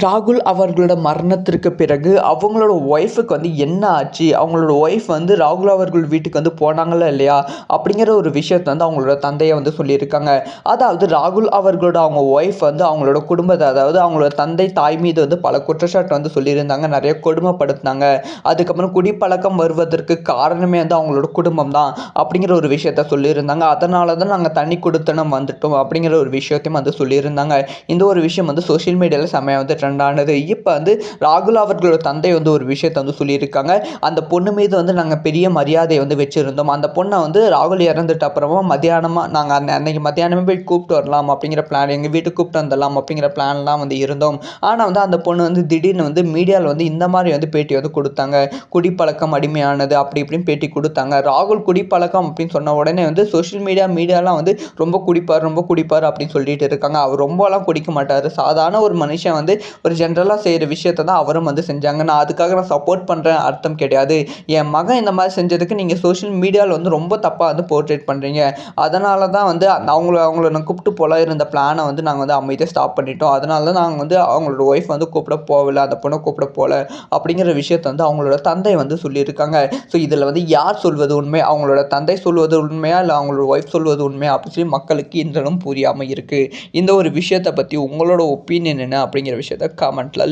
ராகுல் அவர்களோட மரணத்திற்கு பிறகு அவங்களோட ஒய்ஃபுக்கு வந்து என்ன ஆச்சு, அவங்களோட ஒய்ஃப் வந்து ராகுல் அவர்கள் வீட்டுக்கு வந்து போனாங்களா இல்லையா அப்படிங்கிற ஒரு விஷயத்த வந்து அவங்களோட தந்தையை வந்து சொல்லியிருக்காங்க. அதாவது ராகுல் அவர்களோட அவங்க ஒய்ஃப் வந்து அவங்களோட குடும்பத்தை, அதாவது அவங்களோட தந்தை தாய் மீது வந்து பல குற்றச்சாட்டு வந்து சொல்லியிருந்தாங்க. நிறைய கொடுமைப்படுத்தினாங்க. அதுக்கப்புறம் குடிப்பழக்கம் வருவதற்கு காரணமே வந்து அவங்களோட குடும்பம் தான் அப்படிங்கிற ஒரு விஷயத்த சொல்லியிருந்தாங்க. அதனால தான் நாங்கள் தனி குடித்தனம் வந்துட்டோம் அப்படிங்கிற ஒரு விஷயத்தையும் வந்து சொல்லியிருந்தாங்க. இந்த ஒரு விஷயம் வந்து சோஷியல் மீடியாவில் செம்மையாக வந்து ட்ரெண்ட் ஆனது. இப்போ வந்து ராகுல் அவர்களோட தந்தை வந்து ஒரு விஷயத்தை வந்து சொல்லியிருக்காங்க. அந்த பொண்ணு மீது வந்து நாங்கள் பெரிய மரியாதையை வந்து வச்சுருந்தோம். அந்த பொண்ணை வந்து ராகுல் இறந்துட்ட அப்புறமா நாங்கள் அன்னைக்கு மத்தியானமே போய் கூப்பிட்டு வரலாம் அப்படிங்கிற பிளான், எங்கள் வீட்டுக்கு கூப்பிட்டு வந்துடலாம் அப்படிங்கிற பிளான்லாம் வந்து இருந்தோம். ஆனால் வந்து அந்த பொண்ணு வந்து திடீர்னு வந்து மீடியாவில் வந்து இந்த மாதிரி வந்து பேட்டி வந்து கொடுத்தாங்க. குடிப்பழக்கம் அடிமையானது அப்படி இப்படின்னு பேட்டி கொடுத்தாங்க. ராகுல் குடிப்பழக்கம் அப்படின்னு சொன்ன உடனே வந்து சோஷியல் மீடியாலாம் வந்து ரொம்ப குடிப்பார் அப்படின்னு சொல்லிட்டு இருக்காங்க. அவர் ரொம்பலாம் குடிக்க மாட்டார். சாதாரண ஒரு மனுஷன் வந்து ஒரு ஜென்ரலாக செய்கிற விஷயத்தை தான் அவரும் வந்து செஞ்சாங்க. அதுக்காக நான் சப்போர்ட் பண்ணுறேன் அர்த்தம் கிடையாது. என் மகன் இந்த மாதிரி செஞ்சதுக்கு நீங்கள் சோஷியல் மீடியாவில் வந்து ரொம்ப தப்பாக வந்து போர்ட்ரேட் பண்ணுறீங்க. அதனால தான் வந்து அவங்கள நான் கூப்பிட்டு போல இருந்த பிளானை வந்து நாங்கள் வந்து அமைதியாக ஸ்டாப் பண்ணிட்டோம். அதனால தான் நாங்கள் வந்து அவங்களோட ஒய்ஃப் வந்து கூப்பிட போகல, அந்த பொண்ணை கூப்பிட போகல அப்படிங்கிற விஷயத்தை வந்து அவங்களோட தந்தை வந்து சொல்லியிருக்காங்க. ஸோ இதில் வந்து யார் சொல்வது உண்மை, அவங்களோட தந்தை சொல்வது உண்மையா இல்லை அவங்களோட ஒய்ஃப் சொல்வது உண்மையா அப்படின்னு சொல்லி மக்களுக்கு இன்றளவும் புரியாமல் இருக்குது. இந்த ஒரு விஷயத்தை பற்றி உங்களோட ஒப்பீனியன் என்ன அப்படிங்கிற விஷயத்த கமெண்ட்டில்